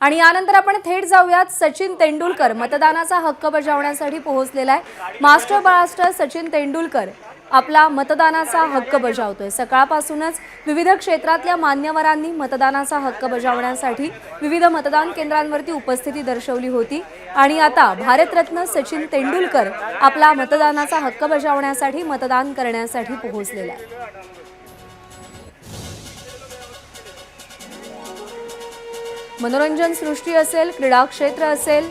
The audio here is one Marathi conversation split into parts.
आणि यानंतर आपण थेट जाऊयात सचिन तेंडुलकर मतदानाचा हक्क बजावण्यासाठी पोहोचलेला आहे। मास्टर ब्लास्टर सचिन तेंडुलकर आपला मतदानाचा हक्क बजावतोय। सकाळपासूनच विविध क्षेत्रातल्या मान्यवरांनी मतदानाचा हक्क बजावण्यासाठी विविध मतदान केंद्रांवरती उपस्थिती दर्शवली होती आणि आता भारतरत्न सचिन तेंडुलकर आपला मतदानाचा हक्क बजावण्यासाठी मतदान करण्यासाठी पोहोचलेला आहे। मनोरंजन सृष्टी असेल, क्रीडा क्षेत्र असेल,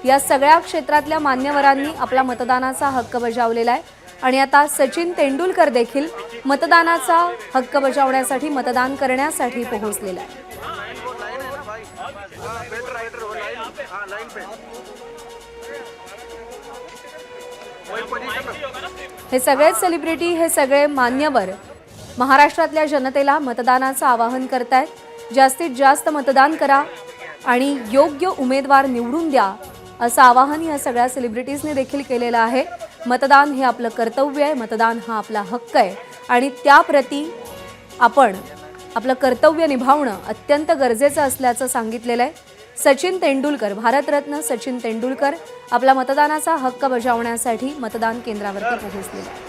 या सगळ्या क्षेत्रातल्या मान्यवरांनी आपला मतदानाचा हक्क बजावलेला आहे आणि आता सचिन तेंडुलकर देखील मतदानाचा हक्क बजावण्यासाठी मतदान करण्यासाठी पोहोचलेला आहे। हे सगळे सेलिब्रिटी, हे सगळे मान्यवर महाराष्ट्रातल्या जनतेला मतदानाचं आवाहन करतायत। जास्तीत जास्त मतदान करा आणि योग्य उमेदवार निवडून द्या असं आवाहन या सगळ्या सेलिब्रिटीजने देखील केलेलं आहे। मतदान हे आपलं कर्तव्य आहे, मतदान हा आपला हक्क आहे आणि त्याप्रती आपण आपलं कर्तव्य निभावणं अत्यंत गरजेचं असल्याचं सांगितलेलं आहे। सचिन तेंडुलकर, भारतरत्न सचिन तेंडुलकर आपला मतदानाचा हक्क बजावण्यासाठी मतदान केंद्रावर पोहोचलेले आहे।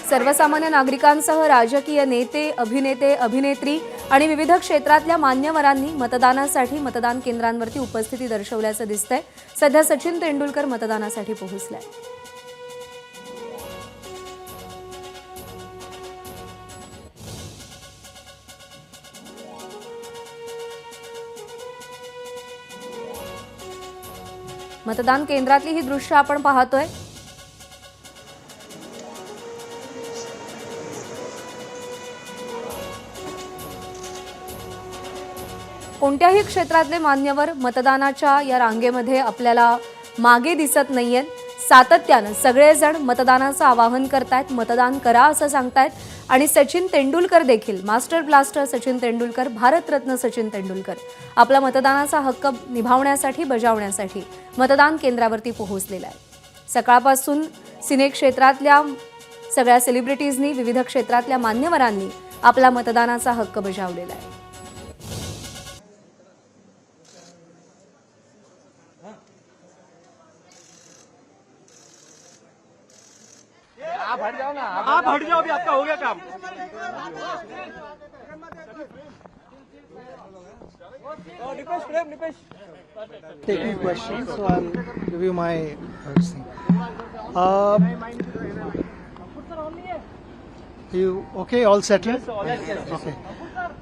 सर्वसामान्य नागरिकांसह राजकीय नेते, अभिनेते, अभिनेत्री आणि विविध क्षेत्रातल्या मान्यवरांनी मतदानासाठी मतदान केंद्रांवरती उपस्थिती दर्शवल्याचं दिसतंय। सध्या सचिन तेंडुलकर मतदानासाठी पोहोचलाय। मतदान केंद्रातली ही दृश्य आपण पाहतोय। कोणत्याही क्षेत्रातले मान्यवर मतदानाच्या या रांगेमध्ये आपल्याला मागे दिसत नाहीयेत। सातत्यानं सगळेजण मतदानाचं आवाहन करतायत, मतदान करा असं सांगतायत आणि सचिन तेंडुलकर देखील, मास्टर ब्लास्टर सचिन तेंडुलकर, भारतरत्न सचिन तेंडुलकर आपला मतदानाचा हक्क निभावण्यासाठी, बजावण्यासाठी मतदान केंद्रावरती पोहोचलेला आहे। सकाळपासून सिने क्षेत्रातल्या सगळ्या सेलिब्रिटीजनी, विविध क्षेत्रातल्या मान्यवरांनी आपला मतदानाचा हक्क बजावलेला आहे। आप हट जाओ ना, आप हट जाओ, अभी आपका हो गया काम। Taking questions, so I'll give you my thing. You okay? All settled? Okay.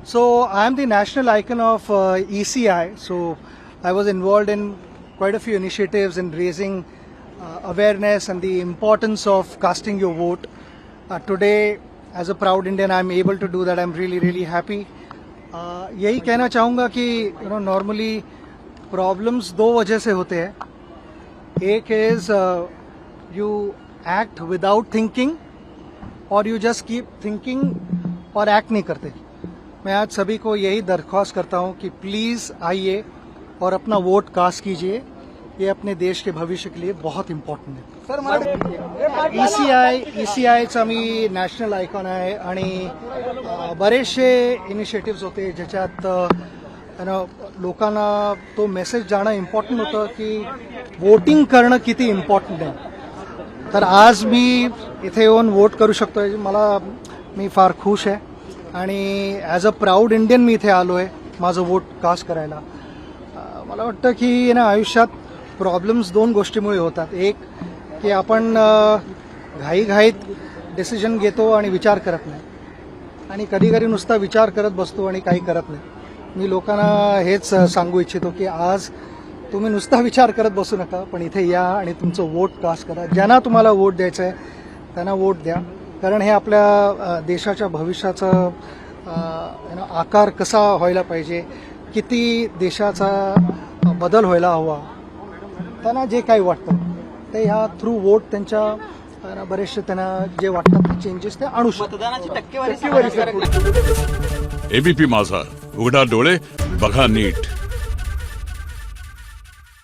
So I am the national icon of ECI. So I was involved in quite a few initiatives in raising awareness and the importance of casting your vote. Today, as a proud Indian, I'm able to do that. I'm really happy. यही कहना चाहूँगा कि नॉर्मली प्रॉब्लम्स दो वजह से होते हैं। एक is you act without thinking और यू जस्ट कीप थिंकिंग और एक्ट नहीं करते। मैं आज सभी को यही दरख्वास्त करता हूँ कि प्लीज़ आइए और अपना वोट कास्ट कीजिए। ये अपने देश के भविष्य के लिए बहुत इम्पॉर्टंट है। ईसीआयचा मी नॅशनल आयकॉन आहे आणि बरेचसे इनिशिएटिव्स होते ज्याच्यात लोकांना तो मेसेज जाणं इम्पॉर्टंट होतं की वोटिंग करणं किती इम्पॉर्टंट आहे। तर आज मी इथे येऊन वोट करू शकतोय, मी फार खुश आहे आणि ॲज अ प्राऊड इंडियन मी इथे आलो आहे माझं वोट कास्ट करायला। मला वाटतं की आयुष्यात प्रॉब्लेम्स दोन गोष्टीमुळे होतात। एक की आपण घाईघाईत डिसिजन घेतो आणि विचार करत नाही आणि कधी कधी नुसता विचार करत बसतो आणि काही करत नाही। मी लोकांना हेच सांगू इच्छितो की आज तुम्ही नुसता विचार करत बसू नका, पण इथे या आणि तुमचं वोट कास्ट करा। ज्यांना तुम्हाला वोट द्यायचं आहे त्यांना वोट द्या, कारण हे आपल्या देशाच्या भविष्याचा आकार कसा व्हायला पाहिजे, किती देशाचा बदल व्हायला हवा, त्यांना जे काही वाटतं ते ह्या थ्रू वोट त्यांच्या बरेचसे त्यांना जे वाटतात चेंजेस ते आणू शकतात। एबीपी माझा, उघडा डोळे बघा नीट।